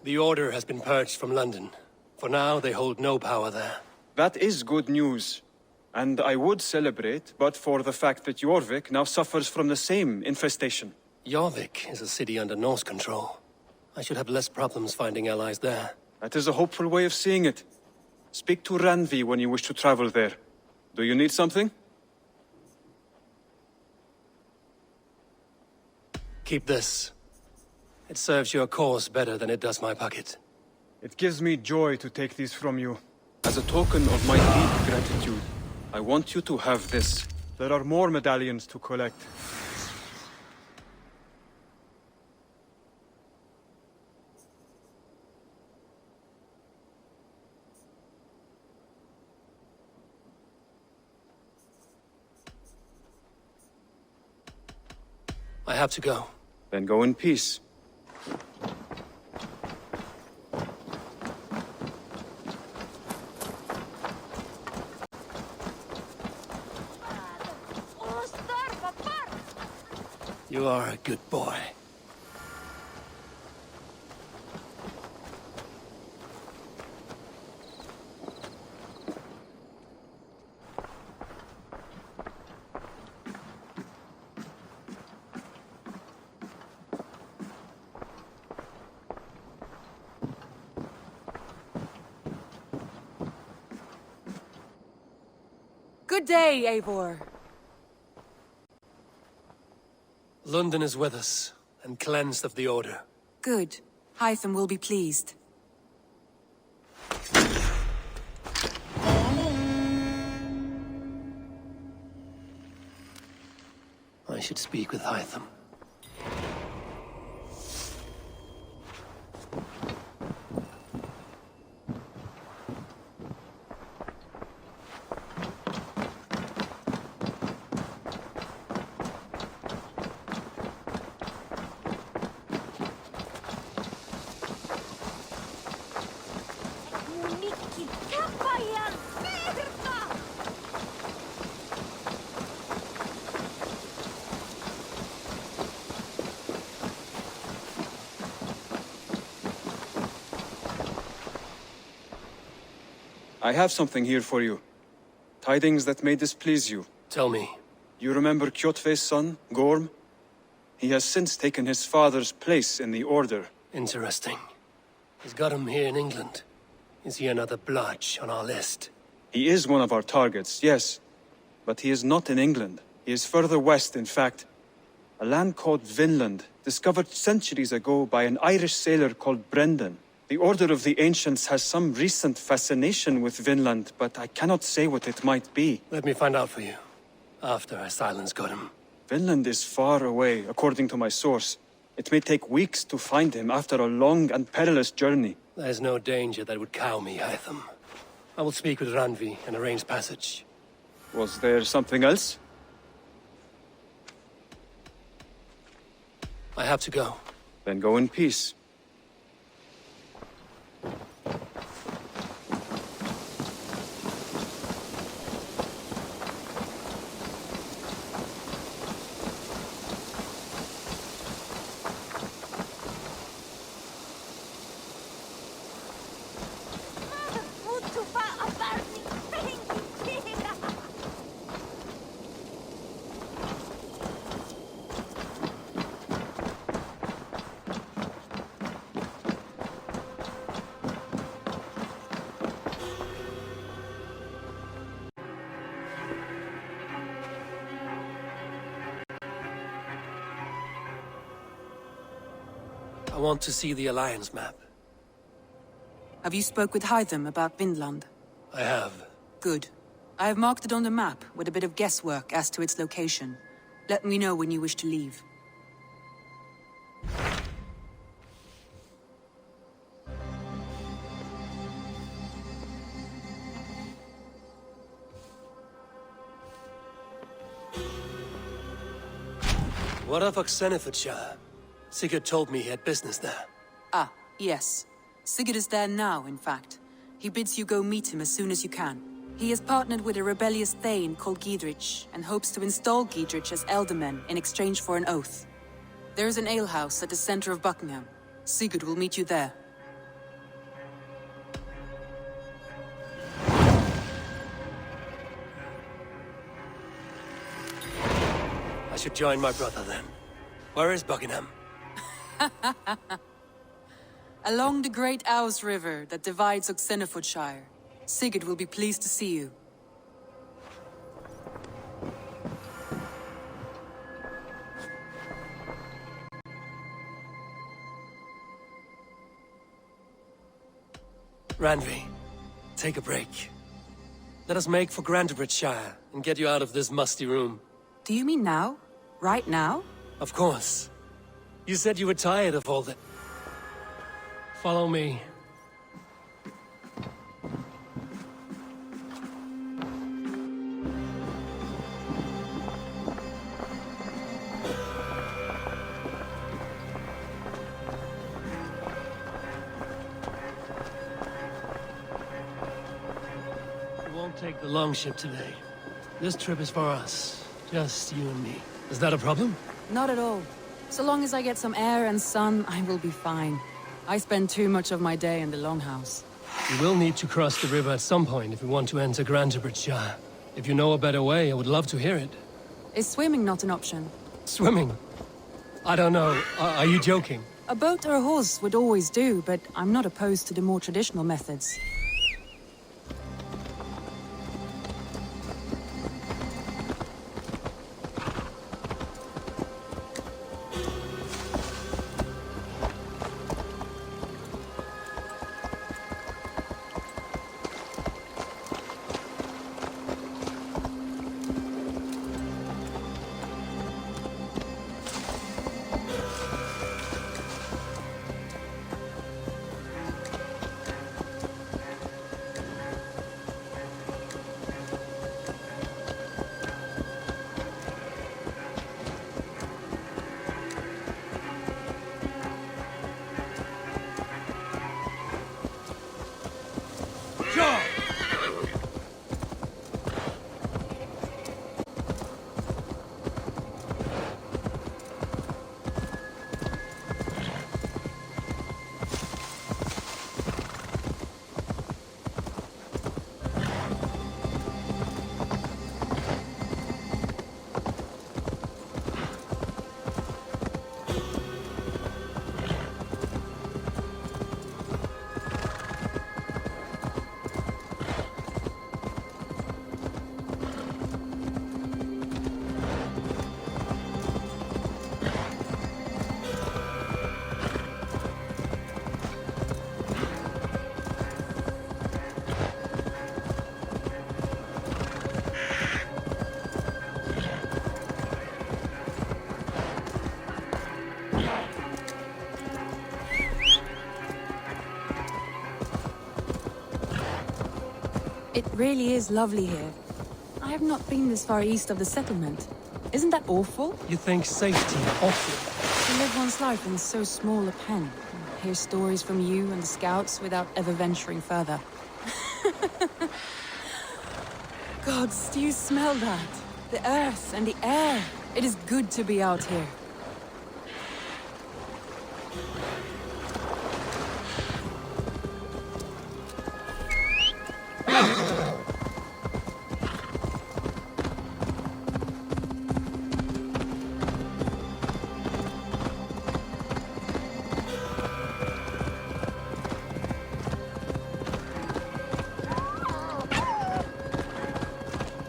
The Order has been purged from London. For now, they hold no power there. That is good news. And I would celebrate, but for the fact that Jorvik now suffers from the same infestation. Jorvik is a city under Norse control. I should have less problems finding allies there. That is a hopeful way of seeing it. Speak to Randvi when you wish to travel there. Do you need something? Keep this. It serves your cause better than it does my pocket. It gives me joy to take these from you. As a token of my deep gratitude, I want you to have this. There are more medallions to collect. I have to go. Then go in peace. You are a good boy. Good day, Eivor. London is with us, and cleansed of the Order. Good. Hytham will be pleased. I should speak with Hytham. I have something here for you. Tidings that may displease you. Tell me. You remember Kjotve's son, Gorm? He has since taken his father's place in the Order. Interesting. He's got him here in England. Is he another blotch on our list? He is one of our targets, yes. But he is not in England. He is further west, in fact. A land called Vinland, discovered centuries ago by an Irish sailor called Brendan. The Order of the Ancients has some recent fascination with Vinland, but I cannot say what it might be. Let me find out for you. After I silence Godham. Vinland is far away, according to my source. It may take weeks to find him after a long and perilous journey. There's no danger that would cow me, Hytham. I will speak with Randvi and arrange passage. Was there something else? I have to go. Then go in peace. I want to see the Alliance map. Have you spoke with Hytham about Vinland? I have. Good. I have marked it on the map with a bit of guesswork as to its location. Let me know when you wish to leave. What of Oxenfordshire? Sigurd told me he had business there. Ah, yes. Sigurd is there now, in fact. He bids you go meet him as soon as you can. He has partnered with a rebellious Thane called Giedrich, and hopes to install Giedrich as Elderman in exchange for an oath. There is an alehouse at the center of Buckingham. Sigurd will meet you there. should join my brother then. Where is Buckingham? Along the great Ouse River that divides Oxenfordshire. Sigurd will be pleased to see you. Randvi, take a break. Let us make for Grantebridgeshire and get you out of this musty room. Do you mean now? Right now? Of course. You said you were tired of all the... Follow me. We won't take the longship today. This trip is for us. Just you and me. Is that a problem? Not at all. So long as I get some air and sun, I will be fine. I spend too much of my day in the Longhouse. We will need to cross the river at some point if we want to enter Grantebridgeshire. If you know a better way, I would love to hear it. Is swimming not an option? Swimming? I don't know. Are you joking? A boat or a horse would always do, but I'm not opposed to the more traditional methods. It really is lovely here. I have not been this far east of the settlement. Isn't that awful? You think safety awful? To live one's life in so small a pen. Hear stories from you and the scouts without ever venturing further. Gods, do you smell that? The earth and the air. It is good to be out here.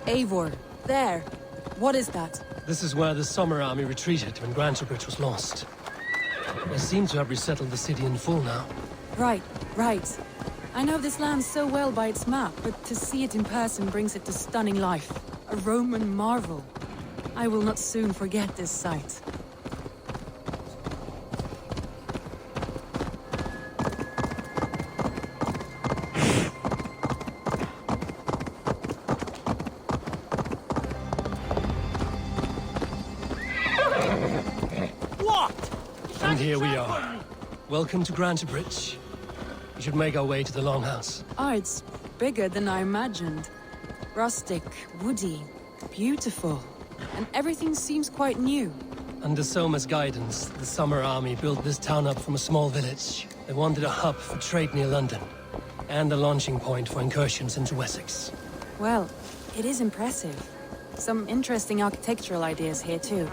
Eivor, there. What is that? This is where the Summer Army retreated when Grantebridge was lost. They seem to have resettled the city in full now. Right. I know this land so well by its map, but to see it in person brings it to stunning life. A Roman marvel. I will not soon forget this sight. And here we are. Welcome to Grantebridge. We should make our way to the Longhouse. Ah, it's bigger than I imagined. Rustic, woody, beautiful. And everything seems quite new. Under Soma's guidance, the Summer Army built this town up from a small village. They wanted a hub for trade near London, and a launching point for incursions into Wessex. Well, it is impressive. Some interesting architectural ideas here too.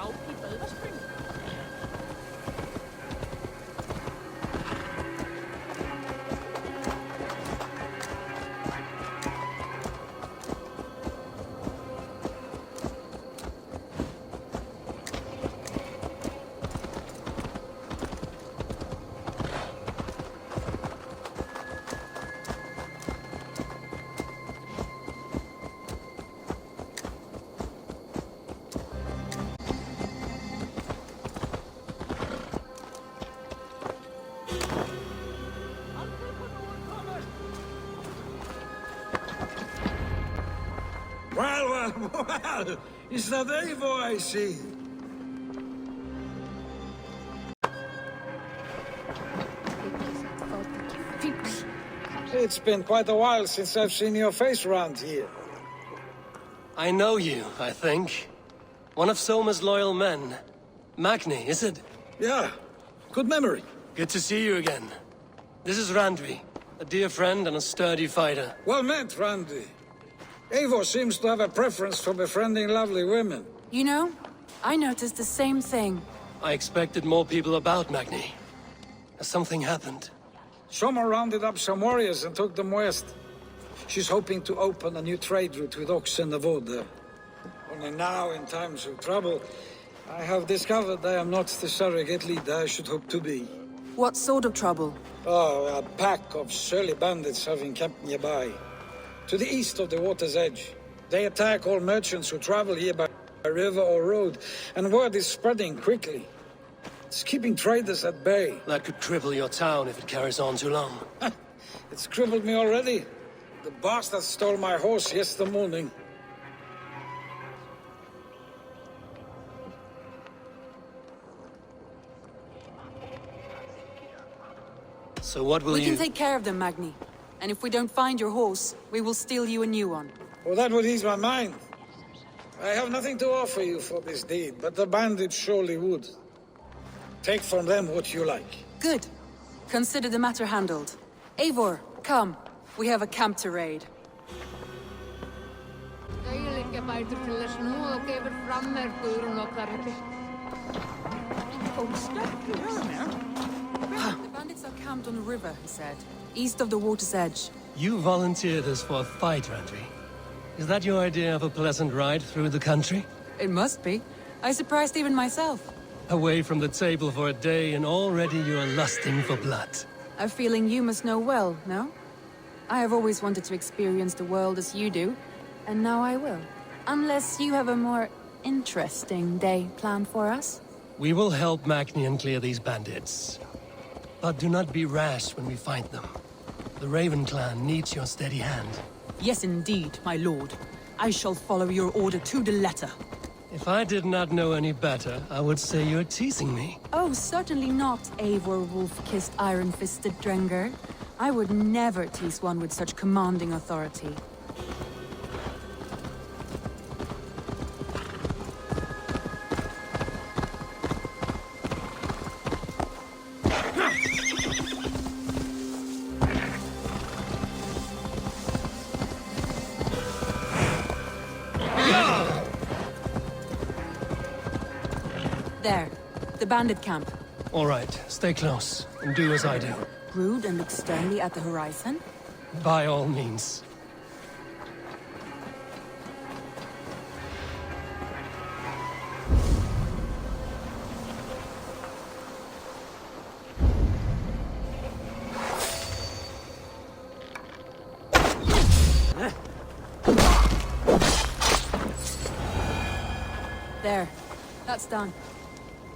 Well. Is that Eivor I see? It's been quite a while since I've seen your face around here. I know you, I think. One of Soma's loyal men. Magni, is it? Yeah, good memory. Good to see you again. This is Randvi, a dear friend and a sturdy fighter. Well met, Randy. Eivor seems to have a preference for befriending lovely women. You know, I noticed the same thing. I expected more people about Magni. Has something happened? Soma rounded up some warriors and took them west. She's hoping to open a new trade route with Ox and the Voda. Only now, in times of trouble, I have discovered I am not the surrogate leader I should hope to be. What sort of trouble? Oh, a pack of surly bandits have encamped nearby. To the east of the water's edge. They attack all merchants who travel here by river or road, and word is spreading quickly. It's keeping traders at bay. That could cripple your town if it carries on too long. It's crippled me already. The bastard stole my horse yesterday morning. So what will We you... can take care of them, Magni. And if we don't find your horse, we will steal you a new one. Well, that would ease my mind. I have nothing to offer you for this deed, but the bandits surely would. Take from them what you like. Good. Consider the matter handled. Eivor, come. We have a camp to raid. The bandits are camped on a river, he said. East of the water's edge. You volunteered us for a fight, Randvi. Is that your idea of a pleasant ride through the country? It must be. I surprised even myself. Away from the table for a day and already you are lusting for blood. A feeling you must know well, no? I have always wanted to experience the world as you do, and now I will. Unless you have a more interesting day planned for us? We will help Magni clear these bandits. But do not be rash when we find them. The Raven clan needs your steady hand. Yes, indeed, my lord. I shall follow your order to the letter. If I did not know any better, I would say you're teasing me. Oh, certainly not, Eivor wolf-kissed iron-fisted Drenger. I would never tease one with such commanding authority. There, the bandit camp. All right, stay close and do as I do. Brood and look sternly at the horizon? By all means. There, that's done.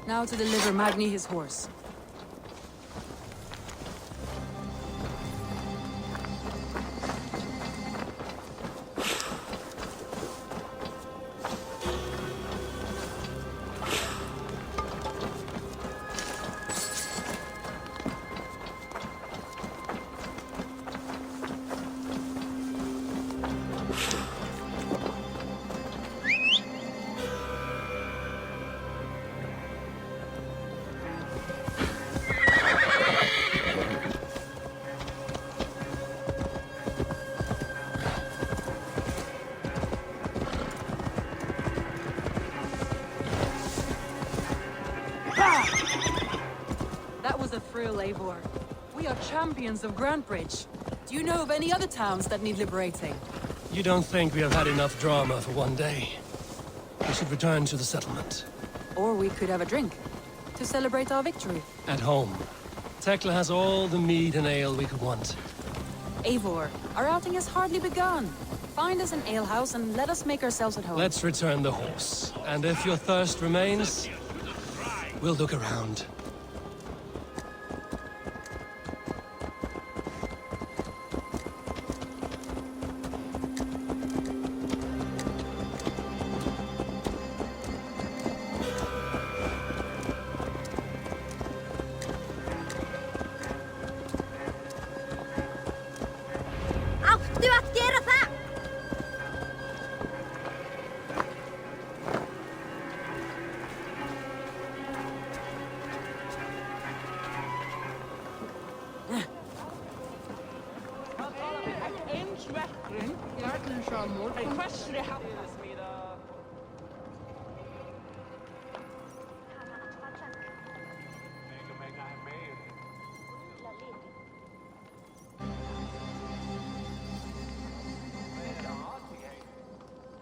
Now to deliver Magni his horse. That was a thrill, Eivor. We are champions of Grantbridge. Do you know of any other towns that need liberating? You don't think we have had enough drama for one day? We should return to the settlement. Or we could have a drink, to celebrate our victory. At home. Tekla has all the mead and ale we could want. Eivor, our outing has hardly begun. Find us an alehouse and let us make ourselves at home. Let's return the horse. And if your thirst remains, we'll look around.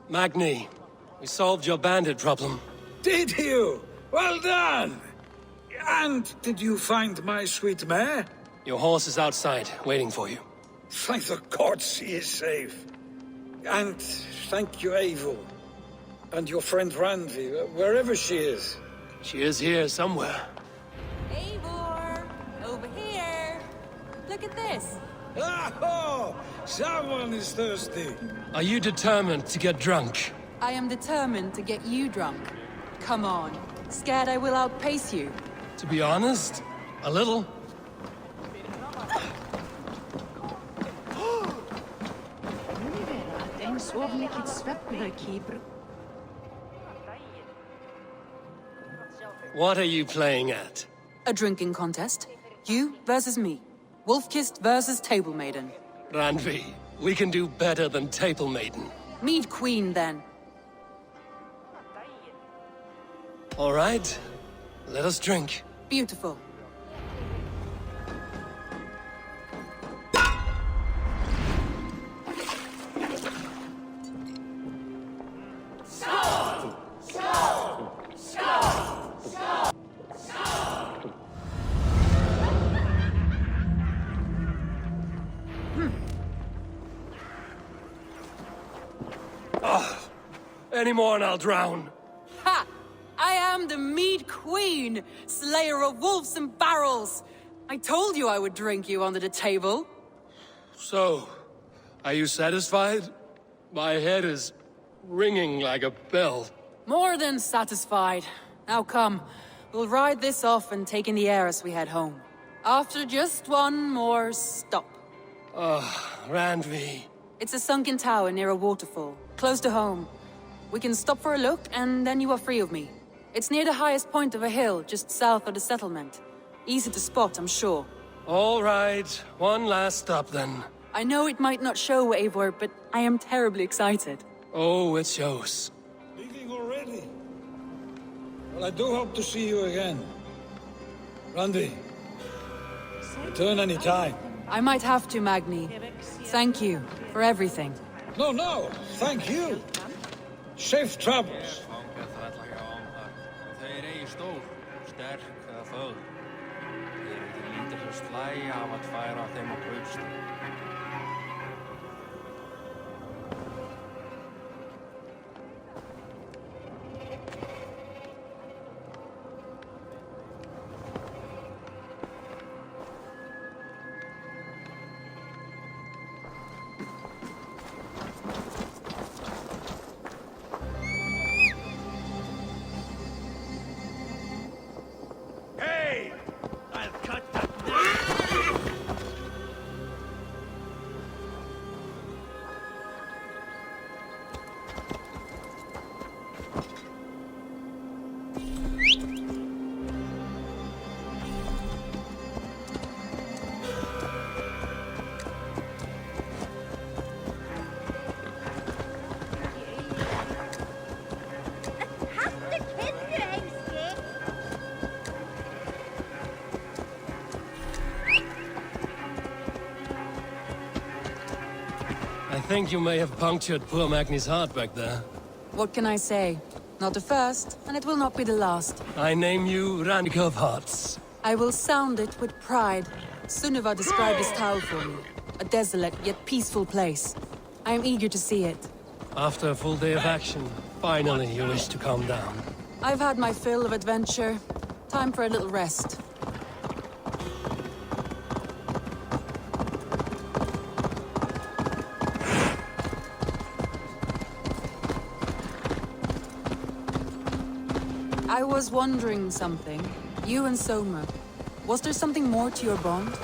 Magni, we solved your bandit problem. Did you? Well done! And did you find my sweet mare? Your horse is outside, waiting for you. Thank the gods he is safe. And thank you, Eivor. And your friend Randvi, wherever she is. She is here somewhere. Eivor! Over here! Look at this! Oh, someone is thirsty. Are you determined to get drunk? I am determined to get you drunk. Come on. Scared I will outpace you? To be honest, a little. What are you playing at? A drinking contest. You versus me. Wolf-kissed versus Table Maiden. Randvi, we can do better than Table Maiden. Mead Queen, then. All right, let us drink. Beautiful. Any more and I'll drown. Ha! I am the Mead Queen, slayer of wolves and barrels. I told you I would drink you under the table. So, are you satisfied? My head is ringing like a bell. More than satisfied. Now come, we'll ride this off and take in the air as we head home. After just one more stop. Randvi. It's a sunken tower near a waterfall, close to home. We can stop for a look, and then you are free of me. It's near the highest point of a hill, just south of the settlement. Easy to spot, I'm sure. All right, one last stop then. I know it might not show, Eivor, but I am terribly excited. Oh, it shows. Leaving already? Well, I do hope to see you again. Randy, return any time. I might have to, Magni. Thank you for everything. No, thank you. Safe travels. Þau eru eigi stór, sterk eða fögur. Þau eru til lítilhjá slægi hafa tvær af þeim á kaupstað. I think you may have punctured poor Magni's heart back there. What can I say? Not the first, and it will not be the last. I name you Rannik of Hearts. I will sound it with pride. Sunniva described this tower for me. A desolate yet peaceful place. I am eager to see it. After a full day of action, finally you wish to calm down. I've had my fill of adventure. Time for a little rest. I was wondering something. You and Soma. Was there something more to your bond?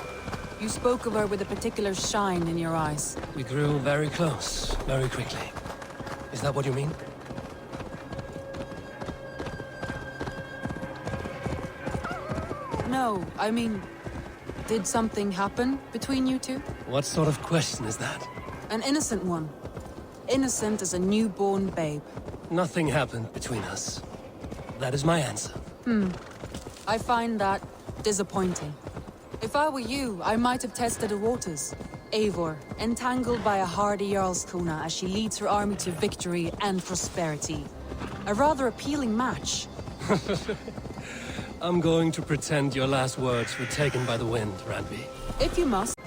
You spoke of her with a particular shine in your eyes. We grew very close, very quickly. Is that what you mean? No, I mean... Did something happen between you two? What sort of question is that? An innocent one. Innocent as a newborn babe. Nothing happened between us. That is my answer. I find that disappointing. If I were you, I might have tested the waters. Eivor, entangled by a hardy Jarlskona as she leads her army to victory and prosperity. A rather appealing match. I'm going to pretend your last words were taken by the wind, Randvi. If you must.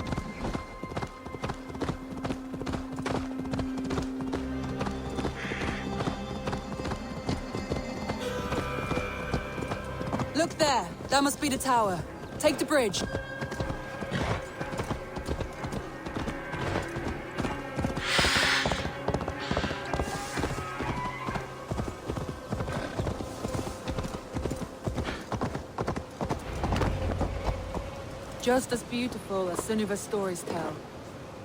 Look there! That must be the tower. Take the bridge. Just as beautiful as Sunniva's stories tell.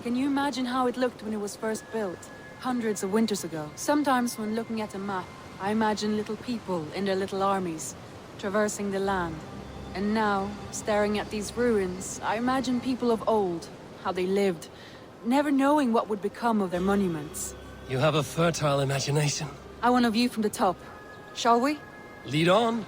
Can you imagine how it looked when it was first built, hundreds of winters ago? Sometimes when looking at a map, I imagine little people in their little armies, traversing the land. And now, staring at these ruins, I imagine people of old, how they lived, never knowing what would become of their monuments. You have a fertile imagination. I want a view from the top. Shall we? Lead on.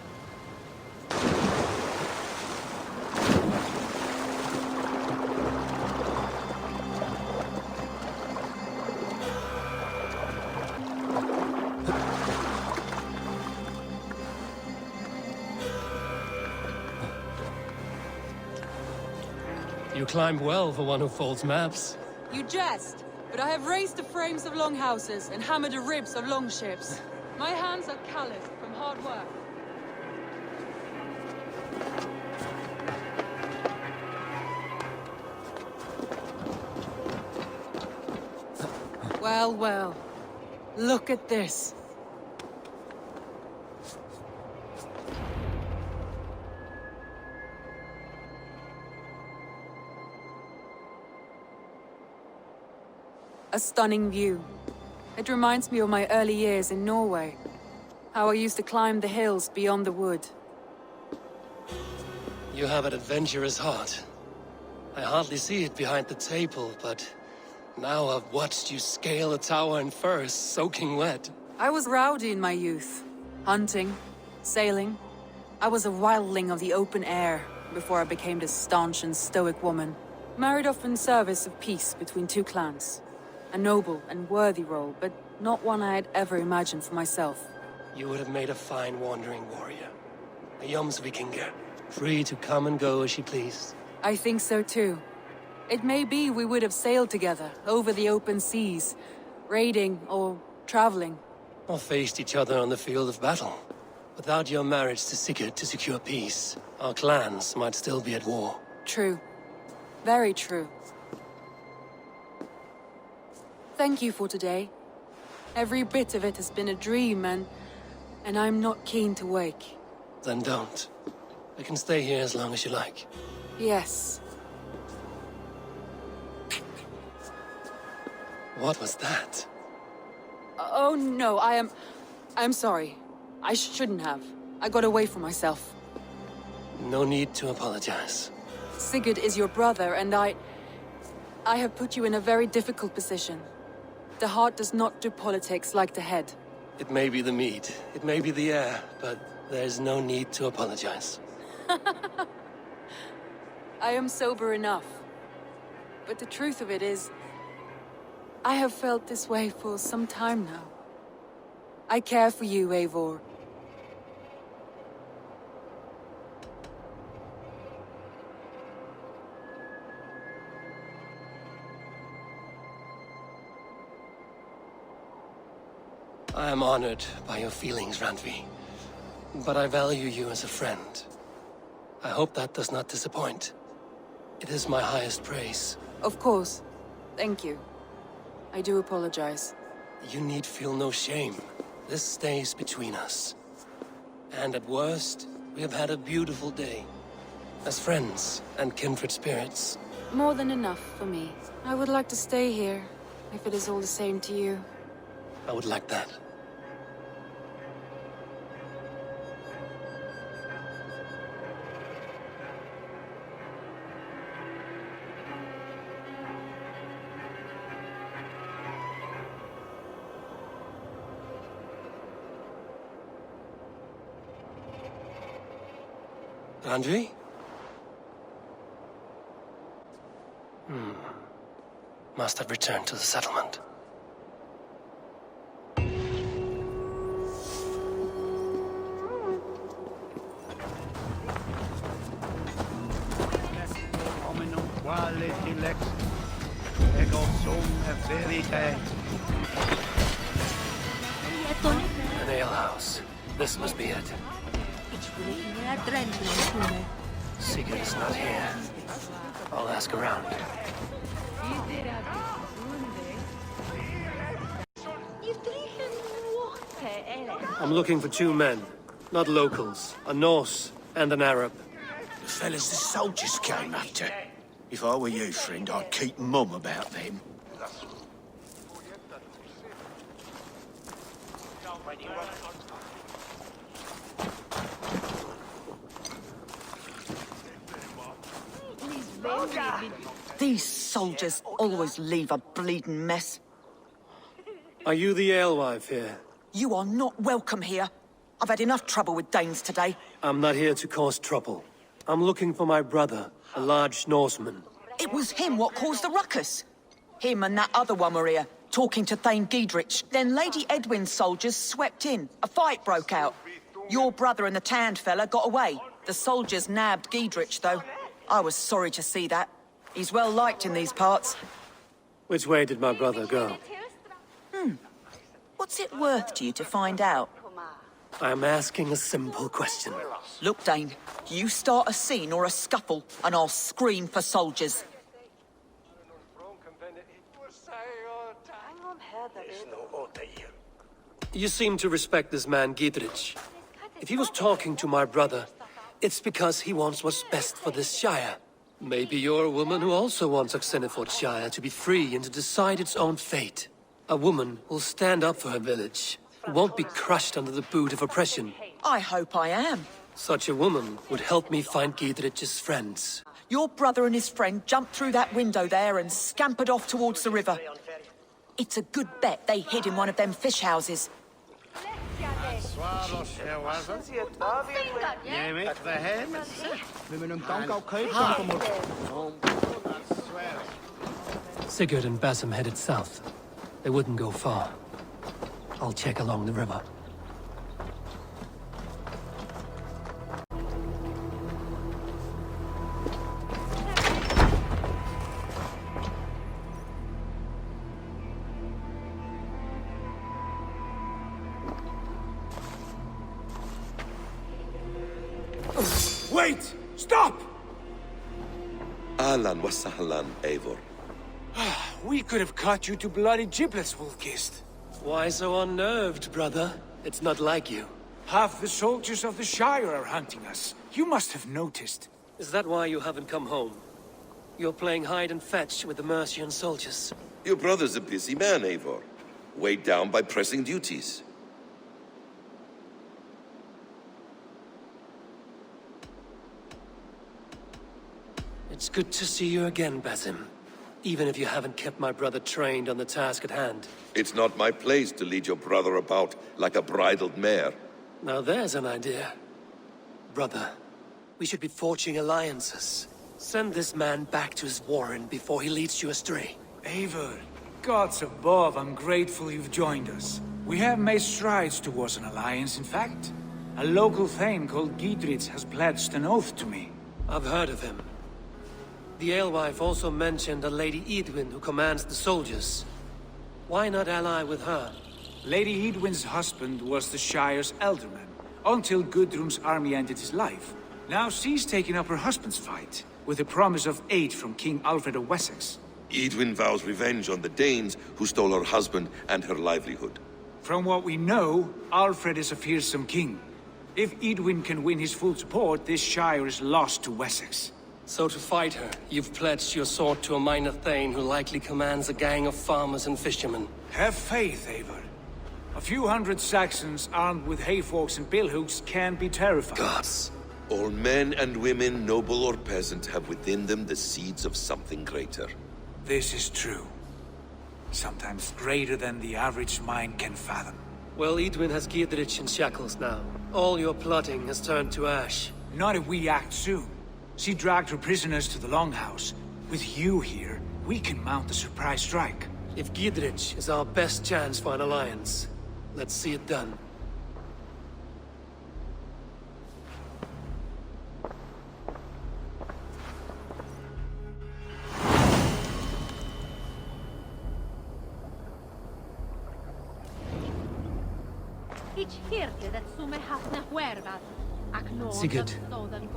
You climbed well for one who folds maps. You jest, but I have raised the frames of longhouses and hammered the ribs of longships. My hands are calloused from hard work. Well, well. Look at this. A stunning view. It reminds me of my early years in Norway. How I used to climb the hills beyond the wood. You have an adventurous heart. I hardly see it behind the table, but now I've watched you scale a tower in furs, soaking wet. I was rowdy in my youth. Hunting, sailing. I was a wildling of the open air before I became this staunch and stoic woman. Married off in service of peace between two clans. A noble and worthy role, but not one I had ever imagined for myself. You would have made a fine wandering warrior. A Jomsvikinger, free to come and go as she pleased. I think so too. It may be we would have sailed together, over the open seas, raiding or traveling. Or faced each other on the field of battle. Without your marriage to Sigurd to secure peace, our clans might still be at war. True. Very true. Thank you for today. Every bit of it has been a dream, and I'm not keen to wake. Then don't. I can stay here as long as you like. Yes. What was that? Oh no, I'm sorry. I shouldn't have. I got away from myself. No need to apologize. Sigurd is your brother, and I have put you in a very difficult position. The heart does not do politics like the head. It may be the meat, it may be the air, but there's no need to apologize. I am sober enough. But the truth of it is, I have felt this way for some time now. I care for you, Eivor. I am honored by your feelings, Randvi. But I value you as a friend. I hope that does not disappoint. It is my highest praise. Of course. Thank you. I do apologize. You need feel no shame. This stays between us. And at worst, we have had a beautiful day. As friends and kindred spirits. More than enough for me. I would like to stay here, if it is all the same to you. I would like that. Randvi? Must have returned to the settlement. An alehouse. This must be it. Sigurd is not here. I'll ask around. I'm looking for two men. Not locals. A Norse and an Arab. The fellas the soldiers came after. If I were you, friend, I'd keep mum about them. These soldiers always leave a bleeding mess. Are you the alewife here? You are not welcome here. I've had enough trouble with Danes today. I'm not here to cause trouble. I'm looking for my brother, a large Norseman. It was him what caused the ruckus. Him and that other one were here, talking to Thane Giedrich. Then Lady Edwin's soldiers swept in. A fight broke out. Your brother and the tanned fella got away. The soldiers nabbed Giedrich, though. I was sorry to see that. He's well liked in these parts. Which way did my brother go? What's it worth to you to find out? I'm asking a simple question. Look, Dane, you start a scene or a scuffle, and I'll scream for soldiers. You seem to respect this man, Giedrich. If he was talking to my brother, it's because he wants what's best for this Shire. Maybe you're a woman who also wants Oxenford Shire to be free and to decide its own fate. A woman who'll stand up for her village, who won't be crushed under the boot of oppression. I hope I am. Such a woman would help me find Giedrich's friends. Your brother and his friend jumped through that window there and scampered off towards the river. It's a good bet they hid in one of them fish houses. Sigurd and Basim headed south. They wouldn't go far. I'll check along the river. Wait! Stop! Ahlan wa sahlan, Eivor. We could have cut you to bloody giblets, Wolfkist. Why so unnerved, brother? It's not like you. Half the soldiers of the Shire are hunting us. You must have noticed. Is that why you haven't come home? You're playing hide and fetch with the Mercian soldiers. Your brother's a busy man, Eivor. Weighed down by pressing duties. It's good to see you again, Basim. Even if you haven't kept my brother trained on the task at hand. It's not my place to lead your brother about like a bridled mare. Now there's an idea. Brother, we should be forging alliances. Send this man back to his warren before he leads you astray. Eivor, gods above, I'm grateful you've joined us. We have made strides towards an alliance, in fact. A local thane called Giedrich has pledged an oath to me. I've heard of him. The alewife also mentioned a Lady Edwin who commands the soldiers. Why not ally with her? Lady Edwin's husband was the Shire's elderman, until Gudrun's army ended his life. Now she's taking up her husband's fight, with a promise of aid from King Alfred of Wessex. Edwin vows revenge on the Danes who stole her husband and her livelihood. From what we know, Alfred is a fearsome king. If Edwin can win his full support, this Shire is lost to Wessex. So to fight her, you've pledged your sword to a minor thane who likely commands a gang of farmers and fishermen. Have faith, Eivor. A few hundred Saxons armed with hayforks and billhooks can be terrifying. Gods. All men and women, noble or peasant, have within them the seeds of something greater. This is true. Sometimes greater than the average mind can fathom. Well, Edwin has Giedrich in shackles now. All your plotting has turned to ash. Not if we act soon. She dragged her prisoners to the Longhouse. With you here, we can mount a surprise strike. If Giedrich is our best chance for an alliance, let's see it done. Sigurd,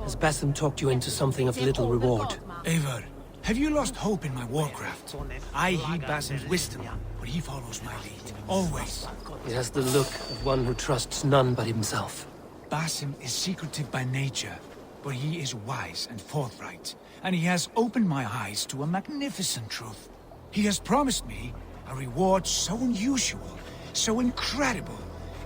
has Basim talked you into something of little reward? Eivor, have you lost hope in my warcraft? I heed Basim's wisdom, but he follows my lead. Always. He has the look of one who trusts none but himself. Basim is secretive by nature, but he is wise and forthright. And he has opened my eyes to a magnificent truth. He has promised me a reward so unusual, so incredible,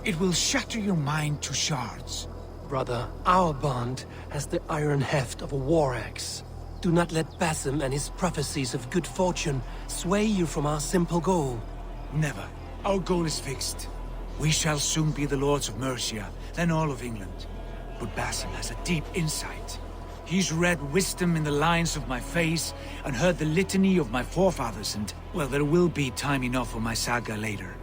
it will shatter your mind to shards. Brother, our bond has the iron heft of a war axe. Do not let Basim and his prophecies of good fortune sway you from our simple goal. Never. Our goal is fixed. We shall soon be the lords of Mercia, then all of England. But Basim has a deep insight. He's read wisdom in the lines of my face and heard the litany of my forefathers, and, well, there will be time enough for my saga later.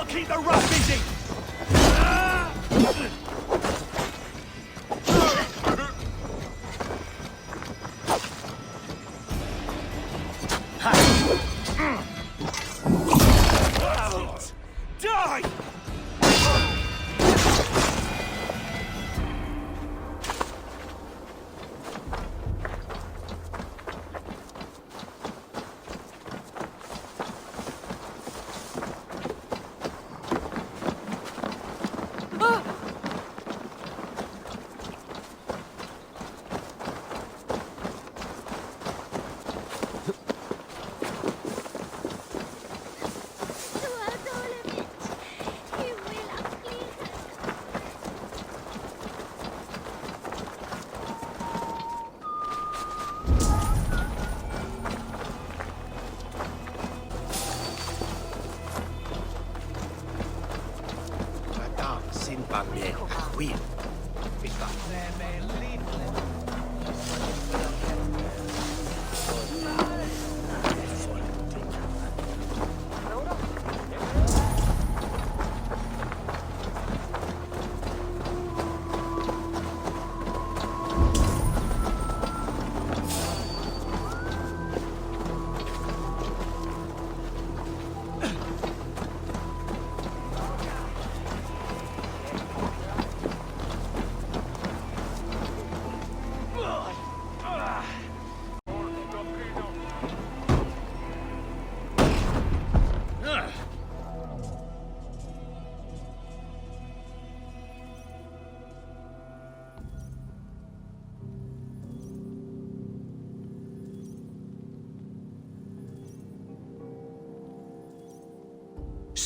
Keep the rat busy! Die!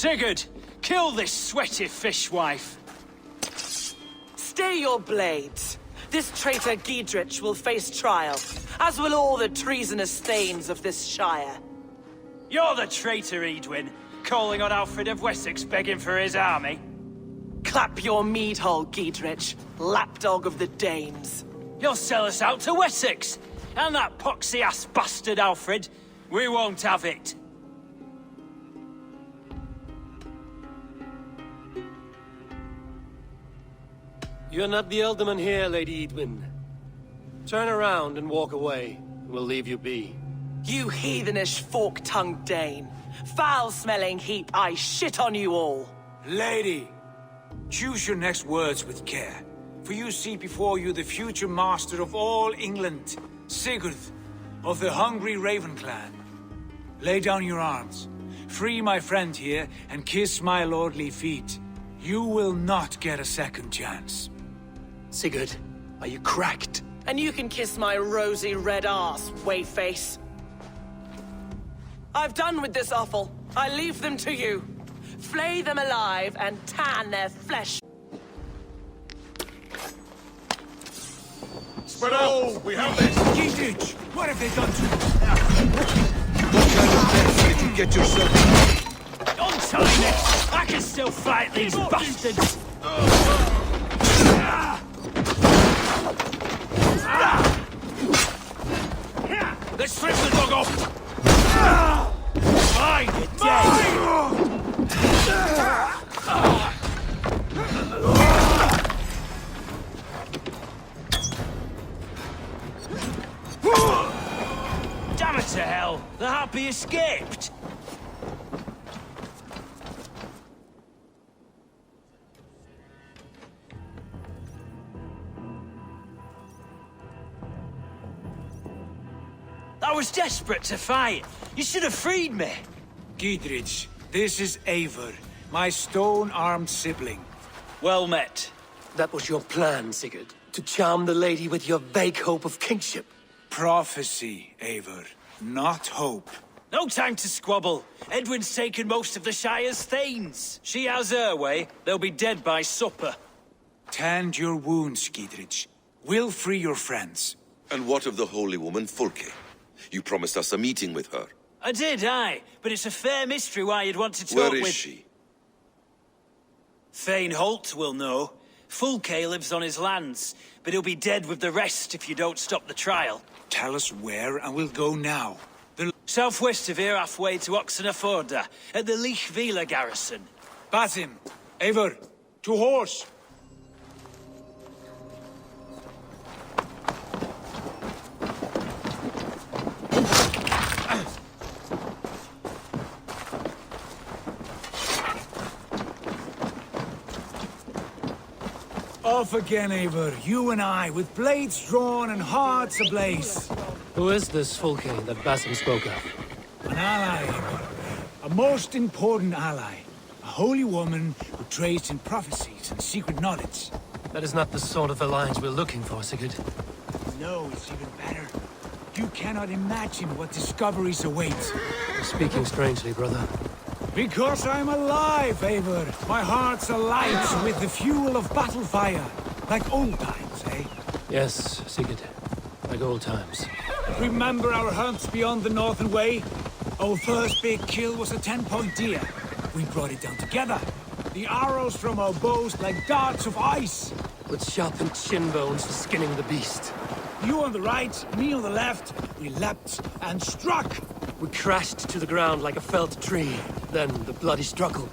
Sigurd, kill this sweaty fishwife. Stay your blades. This traitor Giedrich will face trial, as will all the treasonous thanes of this shire. You're the traitor, Edwin, calling on Alfred of Wessex begging for his army. Clap your mead hole, Giedrich, lapdog of the Danes. You'll sell us out to Wessex, and that poxy-ass bastard Alfred. We won't have it. You're not the Elderman here, Lady Edwin. Turn around and walk away. We'll leave you be. You heathenish fork-tongued Dane. Foul-smelling heap, I shit on you all. Lady, choose your next words with care, for you see before you the future master of all England, Sigurd, of the hungry Raven clan. Lay down your arms, free my friend here, and kiss my lordly feet. You will not get a second chance. Sigurd, are you cracked? And you can kiss my rosy red ass, wayface. I've done with this offal. I leave them to you. Flay them alive and tan their flesh. Spread out! We have this! Giedrich, what have they done to you? What kind of mess did you get yourself into? Don't tell me! I can still fight these bastards! Let's strip the dog off! Fine, you're dead! Damn it to hell! The Harpy escaped! I was desperate to fight. You should have freed me. Giedrich, this is Eivor, my stone-armed sibling. Well met. That was your plan, Sigurd. To charm the lady with your vague hope of kingship. Prophecy, Eivor, not hope. No time to squabble. Edwin's taken most of the Shire's thanes. She has her way. They'll be dead by supper. Tend your wounds, Giedrich. We'll free your friends. And what of the holy woman Fulke? You promised us a meeting with her. I did, aye. But it's a fair mystery why you'd want to talk Where with... is she? Thane Holt will know. Fulke lives on his lands, but he'll be dead with the rest if you don't stop the trial. Tell us where, and we'll go now. Southwest of here, halfway to Oxenaforda, at the Lichvila garrison. Basim, Eivor, to horse! Off again, Eivor. You and I, with blades drawn and hearts ablaze. Who is this Fulke that Basim spoke of? An ally, Eivor. A most important ally. A holy woman who trades in prophecies and secret knowledge. That is not the sort of alliance we're looking for, Sigurd. No, it's even better. You cannot imagine what discoveries await. You're speaking strangely, brother. Because I'm alive, Eivor. My heart's alight with the fuel of battle fire. Like old times, eh? Yes, Sigurd. Like old times. Remember our hunts beyond the Northern Way? Our first big kill was a 10-point deer. We brought it down together. The arrows from our bows like darts of ice. With sharpened shin bones for skinning the beast. You on the right, me on the left. We leapt and struck. We crashed to the ground like a felled tree. Then the bloody struggle.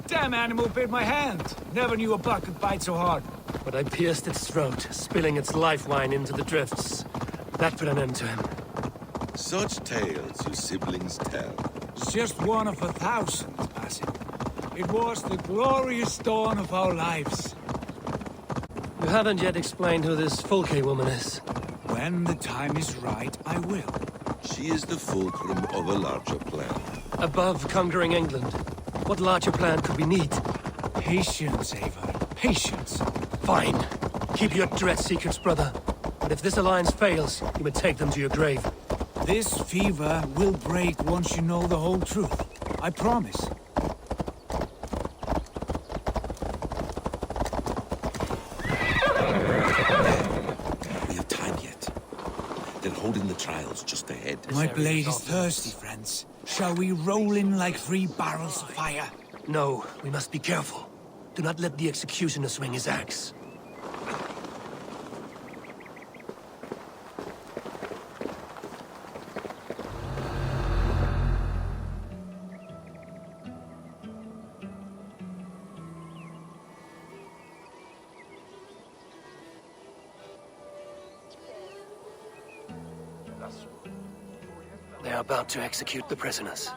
Damn animal bit my hand. Never knew a buck could bite so hard. But I pierced its throat, spilling its life wine into the drifts. That put an end to him. Such tales you siblings tell. It's just one of 1,000, Basim. It was the glorious dawn of our lives. You haven't yet explained who this Fulke woman is. When the time is right, I will. She is the fulcrum of a larger plan. Above conquering England, what larger plan could we need? Patience, Eivor. Patience. Fine. Keep your dread secrets, brother. But if this alliance fails, you may take them to your grave. This fever will break once you know the whole truth. I promise. We have time yet. They're holding the trials just ahead. My blade is thirsty, friends. Shall we roll in like 3 barrels of fire? No, we must be careful. Do not let the executioner swing his axe. They are about to execute the prisoners.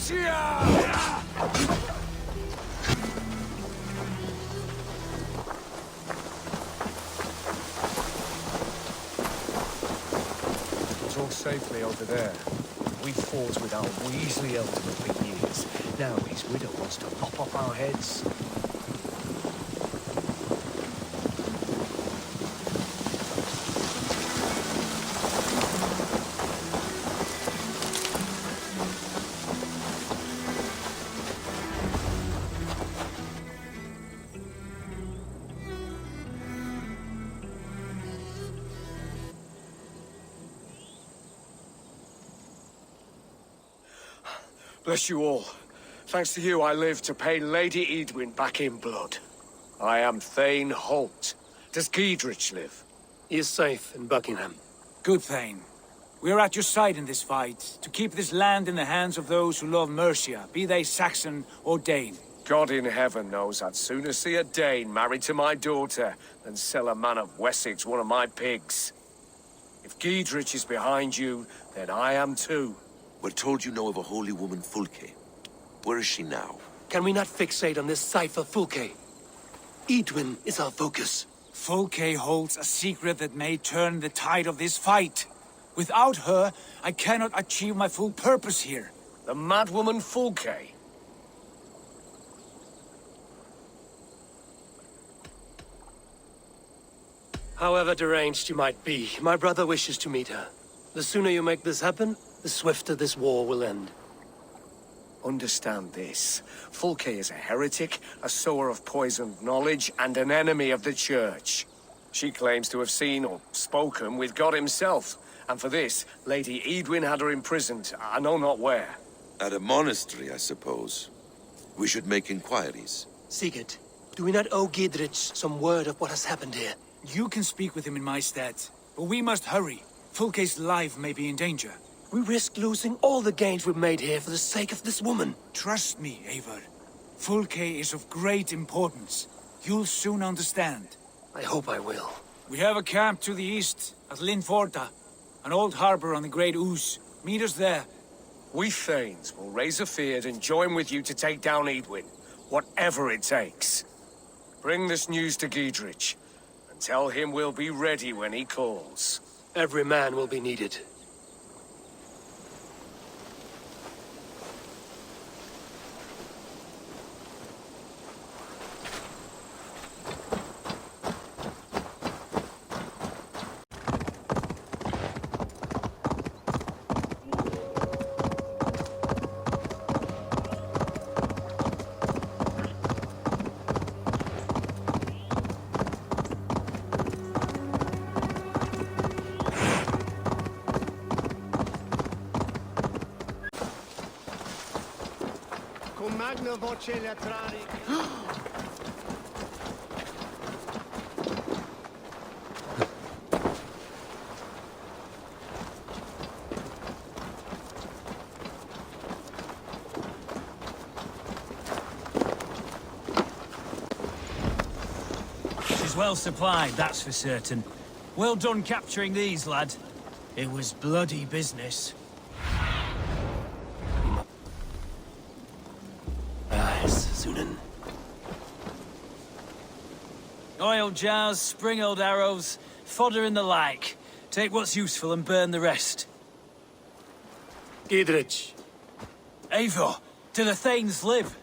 It's all safely over there. We fought with our Weasley Elder for years. Now his widow wants to lop off our heads. Bless you all. Thanks to you, I live to pay Lady Edwin back in blood. I am Thane Holt. Does Giedrich live? He is safe in Buckingham. Good, Thane. We are at your side in this fight, to keep this land in the hands of those who love Mercia, be they Saxon or Dane. God in heaven knows I'd sooner see a Dane married to my daughter than sell a man of Wessex one of my pigs. If Giedrich is behind you, then I am too. We're told you know of a holy woman, Fulke. Where is she now? Can we not fixate on this cipher, Fulke? Edwin is our focus. Fulke holds a secret that may turn the tide of this fight. Without her, I cannot achieve my full purpose here. The madwoman Fulke? However deranged you might be, my brother wishes to meet her. The sooner you make this happen, the swifter this war will end. Understand this. Fulke is a heretic, a sower of poisoned knowledge, and an enemy of the Church. She claims to have seen or spoken with God himself, and for this, Lady Edwin had her imprisoned, I know not where. At a monastery, I suppose. We should make inquiries. Sigurd, do we not owe Giedrich some word of what has happened here? You can speak with him in my stead, but we must hurry. Fulke's life may be in danger. We risk losing all the gains we've made here for the sake of this woman. Trust me, Eivor. Fulke is of great importance. You'll soon understand. I hope I will. We have a camp to the east, at Linforta. An old harbor on the Great Ouse. Meet us there. We Thanes will raise a feard and join with you to take down Edwin, whatever it takes. Bring this news to Giedrich, and tell him we'll be ready when he calls. Every man will be needed. She's well supplied, that's for certain. Well done capturing these, lad. It was bloody business. Oil jars, spring-oiled arrows, fodder and the like. Take what's useful and burn the rest. Giedrich. Eivor, do the Thanes live?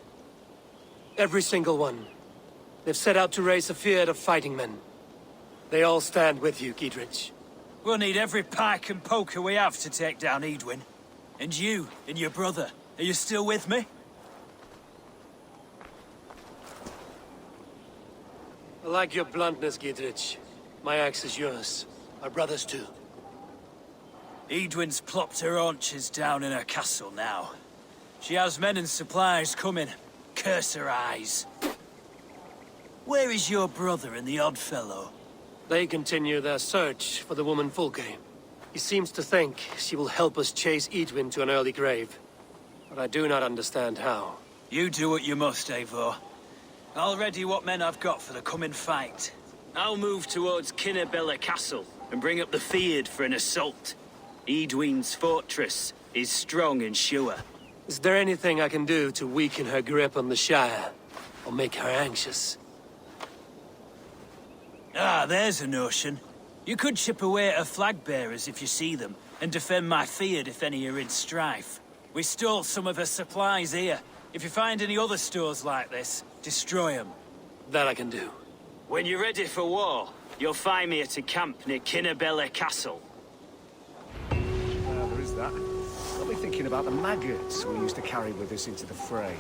Every single one. They've set out to raise a fear of fighting men. They all stand with you, Giedrich. We'll need every pike and poker we have to take down Edwin. And you, and your brother, are you still with me? I like your bluntness, Giedrich. My axe is yours. My brother's too. Edwin's plopped her haunches down in her castle now. She has men and supplies coming. Curse her eyes. Where is your brother and the odd fellow? They continue their search for the woman Fulke. He seems to think she will help us chase Edwin to an early grave. But I do not understand how. You do what you must, Eivor. I'll ready what men I've got for the coming fight. I'll move towards Kinnabella Castle and bring up the feared for an assault. Edwin's fortress is strong and sure. Is there anything I can do to weaken her grip on the Shire? Or make her anxious? Ah, there's a notion. You could chip away at her flag bearers if you see them, and defend my field if any are in strife. We stole some of her supplies here. If you find any other stores like this, destroy them. That I can do. When you're ready for war, you'll find me at a camp near Kinnabella Castle. There is that. Got me thinking about the maggots we used to carry with us into the fray.